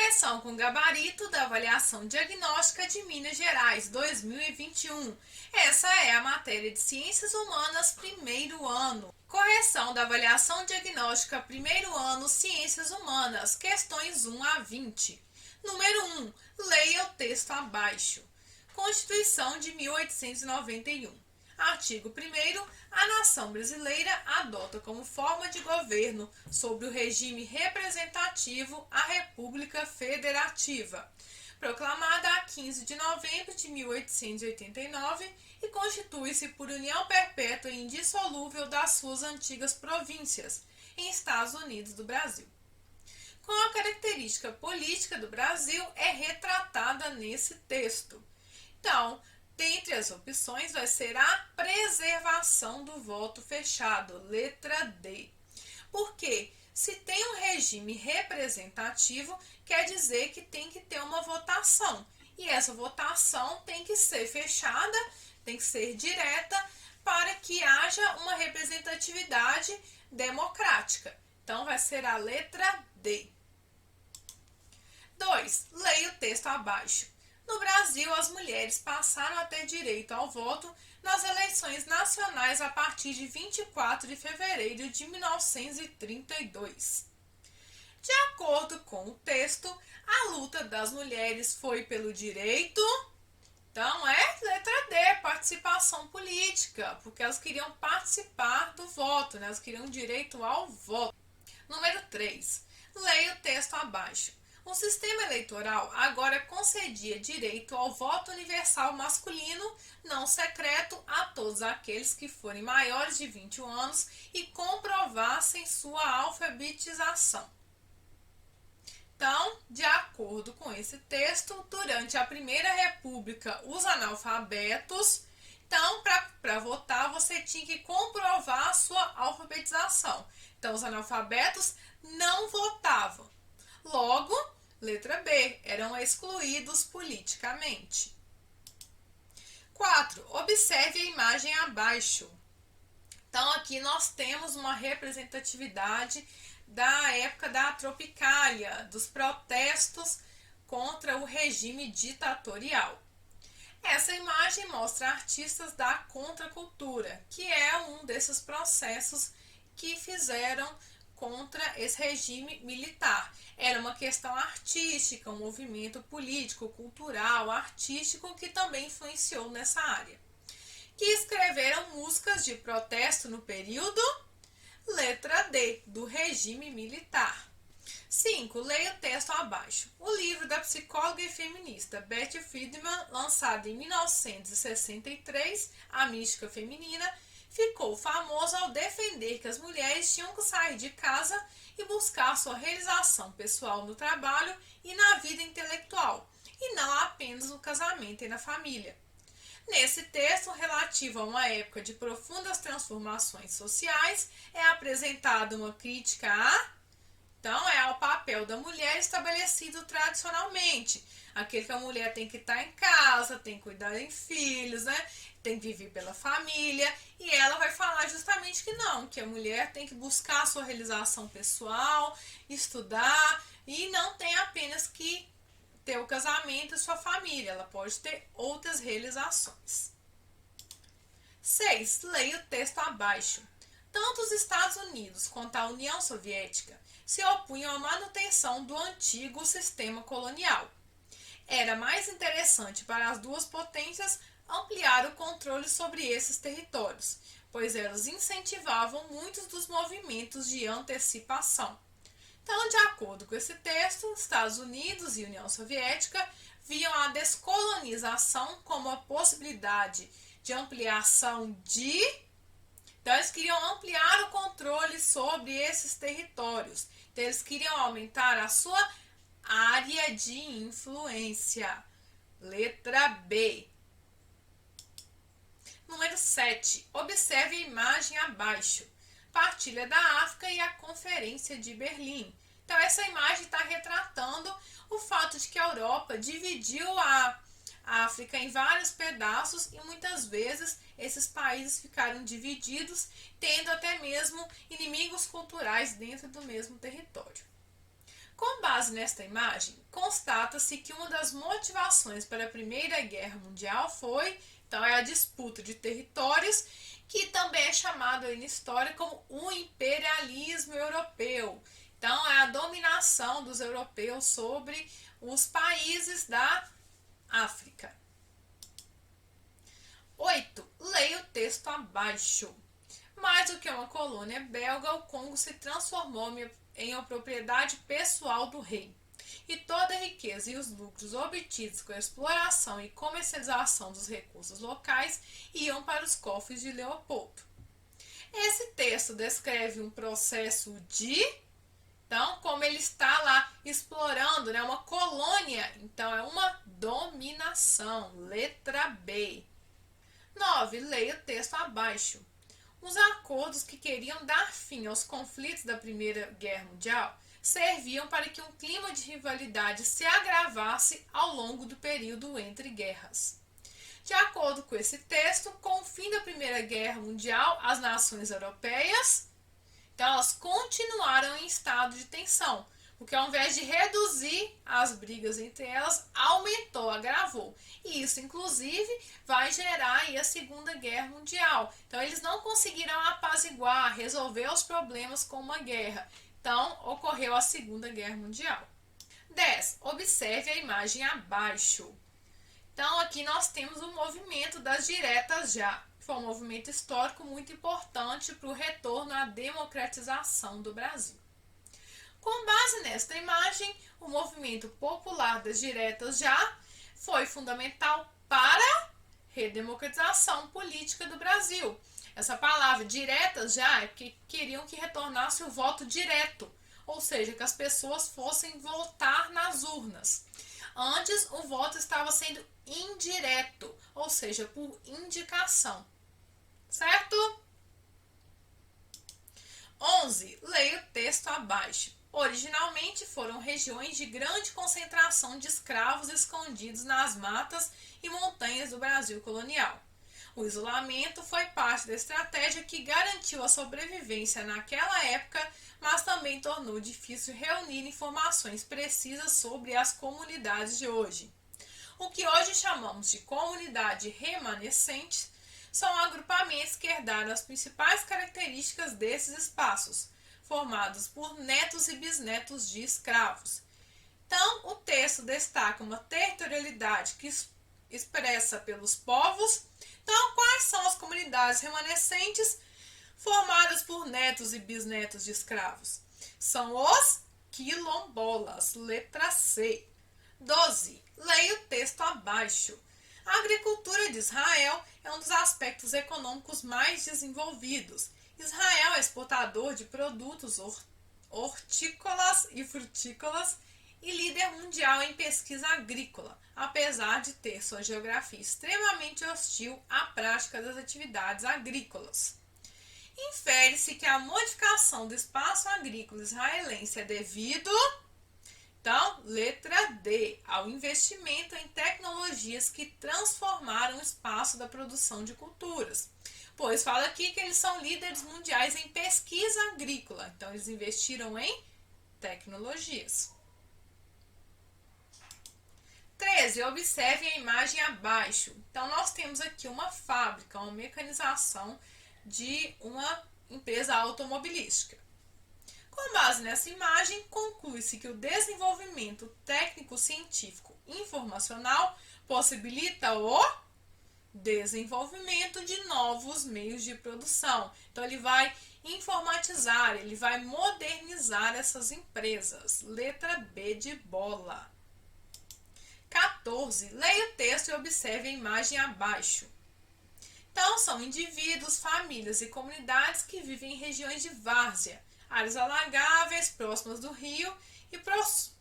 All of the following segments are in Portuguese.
Correção com gabarito da avaliação diagnóstica de Minas Gerais 2021. Essa é a matéria de Ciências Humanas primeiro ano. Correção da avaliação diagnóstica primeiro ano Ciências Humanas, questões 1 a 20. Número 1. Leia o texto abaixo. Constituição de 1891. Artigo 1º. A nação brasileira adota como forma de governo sobre o regime representativo a República Federativa, proclamada a 15 de novembro de 1889 e constitui-se por união perpétua e indissolúvel das suas antigas províncias, em Estados Unidos do Brasil. Com a característica política do Brasil é retratada nesse texto. Então, dentre as opções vai ser a preservação do voto fechado, letra D. Porque se tem um regime representativo, quer dizer que tem que ter uma votação. E essa votação tem que ser fechada, tem que ser direta, para que haja uma representatividade democrática. Então vai ser a letra D. 2. Leia o texto abaixo. No Brasil, as mulheres passaram a ter direito ao voto nas eleições nacionais a partir de 24 de fevereiro de 1932. De acordo com o texto, a luta das mulheres foi pelo direito, então é letra D, participação política, porque elas queriam participar do voto, elas queriam direito ao voto. Número 3. Leia o texto abaixo. O sistema eleitoral agora concedia direito ao voto universal masculino, não secreto, a todos aqueles que forem maiores de 21 anos e comprovassem sua alfabetização. Então, de acordo com esse texto, durante a Primeira República, os analfabetos, então, para votar, você tinha que comprovar a sua alfabetização. Então, os analfabetos não votavam. Logo, letra B, eram excluídos politicamente. 4. Observe a imagem abaixo. Então, aqui nós temos uma representatividade da época da Tropicália, dos protestos contra o regime ditatorial. Essa imagem mostra artistas da contracultura, que é um desses processos que fizeram contra esse regime militar. Era uma questão artística, um movimento político, cultural, artístico que também influenciou nessa área. Que escreveram músicas de protesto no período, letra D, do regime militar. 5. Leia o texto abaixo. O livro da psicóloga e feminista Betty Friedan, lançado em 1963, A Mística Feminina, ficou famoso ao defender que as mulheres tinham que sair de casa e buscar sua realização pessoal no trabalho e na vida intelectual, e não apenas no casamento e na família. Nesse texto, relativo a uma época de profundas transformações sociais, é apresentada uma crítica ao papel da mulher estabelecido tradicionalmente. Aquele que a mulher tem que estar em casa, tem que cuidar de filhos, né? Tem que viver pela família. E ela vai falar justamente que não, que a mulher tem que buscar a sua realização pessoal, estudar, e não tem apenas que ter o casamento e sua família. Ela pode ter outras realizações. 6. Leia o texto abaixo. Tanto os Estados Unidos quanto a União Soviética se opunham à manutenção do antigo sistema colonial. Era mais interessante para as duas potências ampliar o controle sobre esses territórios, pois elas incentivavam muitos dos movimentos de antecipação. Então, de acordo com esse texto, Estados Unidos e União Soviética viam a descolonização como a possibilidade de ampliação de... Então, eles queriam ampliar o controle sobre esses territórios. Então, eles queriam aumentar a sua área de influência. Letra B. Número 7. Observe a imagem abaixo. Partilha da África e a Conferência de Berlim. Então, essa imagem está retratando o fato de que a Europa dividiu a África em vários pedaços e muitas vezes esses países ficaram divididos, tendo até mesmo inimigos culturais dentro do mesmo território. Com base nesta imagem, constata-se que uma das motivações para a Primeira Guerra Mundial foi, então, a disputa de territórios, que também é chamado aí na história como o imperialismo europeu. Então, é a dominação dos europeus sobre os países da África. 8. Leia o texto abaixo. Mais do que uma colônia belga, o Congo se transformou em uma propriedade pessoal do rei. E toda a riqueza e os lucros obtidos com a exploração e comercialização dos recursos locais iam para os cofres de Leopoldo. Esse texto descreve um processo de... Então, como ele está lá explorando, né, uma colônia, então é uma dominação. Letra B. 9. Leia o texto abaixo. Os acordos que queriam dar fim aos conflitos da Primeira Guerra Mundial serviam para que um clima de rivalidade se agravasse ao longo do período entre guerras. De acordo com esse texto, com o fim da Primeira Guerra Mundial, as nações europeias, então, elas continuaram em estado de tensão, porque ao invés de reduzir as brigas entre elas, aumentou, agravou. E isso, inclusive, vai gerar aí a Segunda Guerra Mundial. Então, eles não conseguiram apaziguar, resolver os problemas com uma guerra. Então, ocorreu a Segunda Guerra Mundial. 10. Observe a imagem abaixo. Então, aqui nós temos o movimento das diretas já. Foi um movimento histórico muito importante para o retorno à democratização do Brasil. Com base nesta imagem, o movimento popular das diretas já foi fundamental para a redemocratização política do Brasil. Essa palavra diretas já é porque queriam que retornasse o voto direto, ou seja, que as pessoas fossem votar nas urnas. Antes, o voto estava sendo indireto, ou seja, por indicação. Certo? 11. Leia o texto abaixo. Originalmente foram regiões de grande concentração de escravos escondidos nas matas e montanhas do Brasil colonial. O isolamento foi parte da estratégia que garantiu a sobrevivência naquela época, mas também tornou difícil reunir informações precisas sobre as comunidades de hoje. O que hoje chamamos de comunidade remanescente são agrupamentos que herdaram as principais características desses espaços, formados por netos e bisnetos de escravos. Então, o texto destaca uma territorialidade que expressa pelos povos. Então, quais são as comunidades remanescentes formadas por netos e bisnetos de escravos? São os quilombolas, letra C. 12. Leia o texto abaixo. A agricultura de Israel é um dos aspectos econômicos mais desenvolvidos. Israel é exportador de produtos hortícolas e frutícolas e líder mundial em pesquisa agrícola, apesar de ter sua geografia extremamente hostil à prática das atividades agrícolas. Infere-se que a modificação do espaço agrícola israelense é devido... Então, letra D, ao investimento em tecnologias que transformaram o espaço da produção de culturas. Pois fala aqui que eles são líderes mundiais em pesquisa agrícola. Então, eles investiram em tecnologias. 13. Observe a imagem abaixo. Então, nós temos aqui uma fábrica, uma mecanização de uma empresa automobilística. Com base nessa imagem, conclui-se que o desenvolvimento técnico-científico informacional possibilita o desenvolvimento de novos meios de produção. Então, ele vai informatizar, ele vai modernizar essas empresas. Letra B de bola. 14. Leia o texto e observe a imagem abaixo. Então, são indivíduos, famílias e comunidades que vivem em regiões de várzea, áreas alagáveis próximas do rio e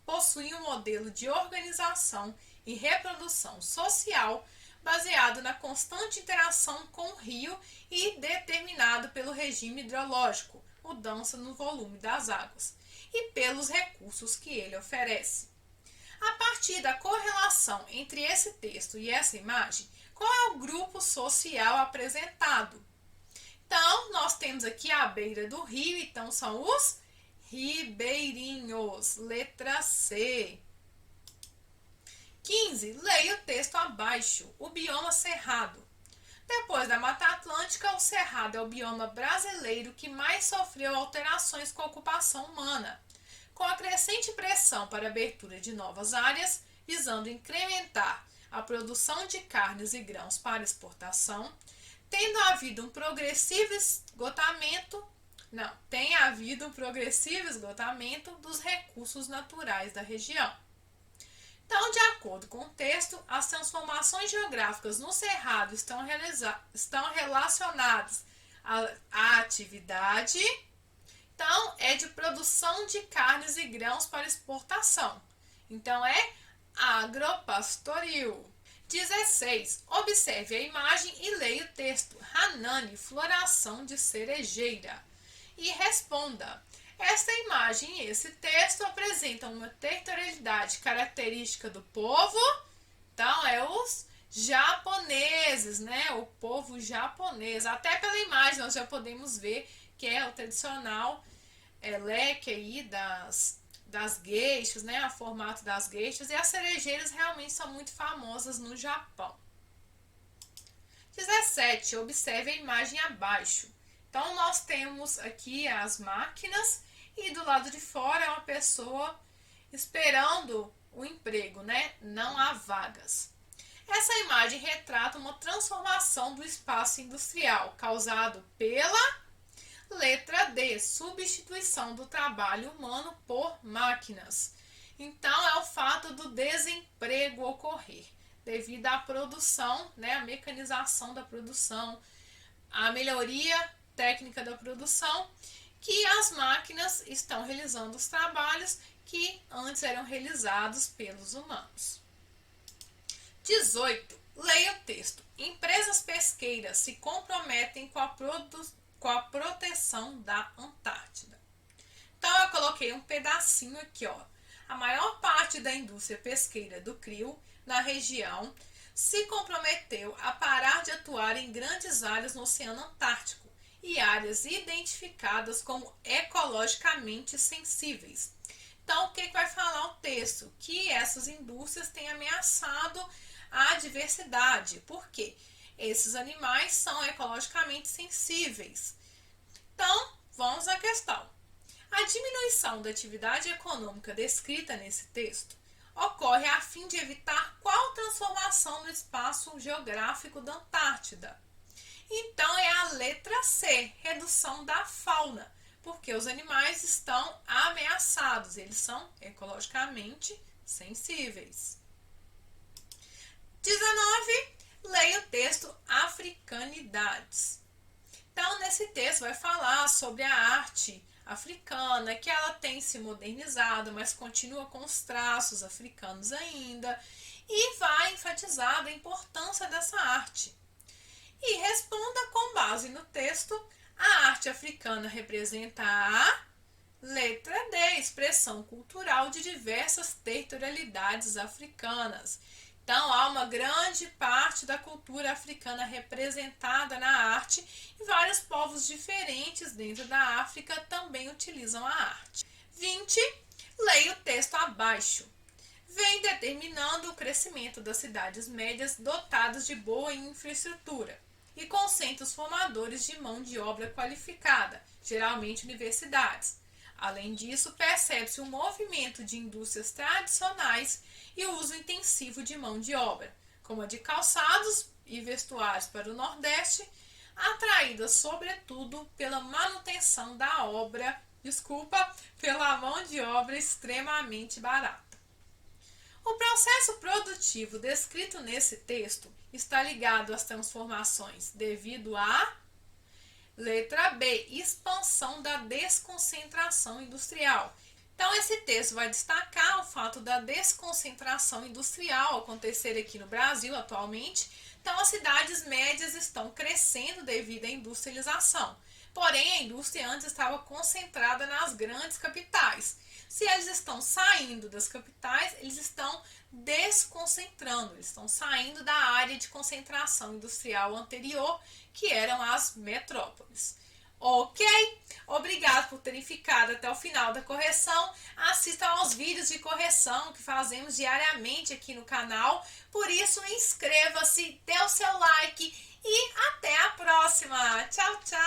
possuem um modelo de organização e reprodução social baseado na constante interação com o rio e determinado pelo regime hidrológico, mudança no volume das águas, e pelos recursos que ele oferece. A partir da correlação entre esse texto e essa imagem, qual é o grupo social apresentado? Então, nós temos aqui a beira do rio, então são os ribeirinhos. Letra C. 15. Leia o texto abaixo. O bioma cerrado. Depois da Mata Atlântica, o cerrado é o bioma brasileiro que mais sofreu alterações com a ocupação humana. Com a crescente pressão para a abertura de novas áreas, visando incrementar a produção de carnes e grãos para exportação, tem havido um progressivo esgotamento dos recursos naturais da região. Então, de acordo com o texto, as transformações geográficas no Cerrado estão relacionadas à atividade, então, é de produção de carnes e grãos para exportação. Então, é agropastoril. 16. Observe a imagem e leia o texto. Hanani, floração de cerejeira. E responda. Esta imagem e esse texto apresentam uma territorialidade característica do povo. Então, é os japoneses, né? O povo japonês. Até pela imagem nós já podemos ver que é o tradicional leque aí das geishas, né? O formato das geishas. E as cerejeiras realmente são muito famosas no Japão. 17. Observe a imagem abaixo. Então, nós temos aqui as máquinas e do lado de fora é uma pessoa esperando o emprego, né? Não há vagas. Essa imagem retrata uma transformação do espaço industrial causado pela letra D, substituição do trabalho humano por máquinas. Então, é o fato do desemprego ocorrer devido à produção, né? A mecanização da produção, a melhoria técnica da produção, que as máquinas estão realizando os trabalhos que antes eram realizados pelos humanos. 18. Leia o texto. Empresas pesqueiras se comprometem com a proteção da Antártida. Então, eu coloquei um pedacinho aqui, ó. A maior parte da indústria pesqueira do CRIO na região se comprometeu a parar de atuar em grandes áreas no Oceano Antártico e áreas identificadas como ecologicamente sensíveis. Então, o que vai falar o texto? Que essas indústrias têm ameaçado a diversidade. Por quê? Esses animais são ecologicamente sensíveis. Então, vamos à questão. A diminuição da atividade econômica descrita nesse texto ocorre a fim de evitar qual transformação no espaço geográfico da Antártida? Então, é a letra C, redução da fauna, porque os animais estão ameaçados, eles são ecologicamente sensíveis. 19. Leia o texto Africanidades. Então, nesse texto vai falar sobre a arte africana, que ela tem se modernizado, mas continua com os traços africanos ainda, e vai enfatizar a importância dessa arte. E responda com base no texto, a arte africana representa a letra D, expressão cultural de diversas territorialidades africanas. Então, há uma grande parte da cultura africana representada na arte e vários povos diferentes dentro da África também utilizam a arte. 20. Leia o texto abaixo. Vem determinando o crescimento das cidades médias dotadas de boa infraestrutura e com centros formadores de mão de obra qualificada, geralmente universidades. Além disso, percebe-se um movimento de indústrias tradicionais e o uso intensivo de mão de obra, como a de calçados e vestuários para o Nordeste, atraída sobretudo pela manutenção da pela mão de obra extremamente barata. O processo produtivo descrito nesse texto está ligado às transformações devido à letra B, expansão da desconcentração industrial. Então, esse texto vai destacar o fato da desconcentração industrial acontecer aqui no Brasil atualmente. Então, as cidades médias estão crescendo devido à industrialização. Porém, a indústria antes estava concentrada nas grandes capitais. Se eles estão saindo das capitais, eles estão desconcentrando, eles estão saindo da área de concentração industrial anterior, que eram as metrópoles. Ok? Obrigado por terem ficado até o final da correção. Assistam aos vídeos de correção que fazemos diariamente aqui no canal. Por isso, inscreva-se, dê o seu like e até a próxima. Tchau, tchau!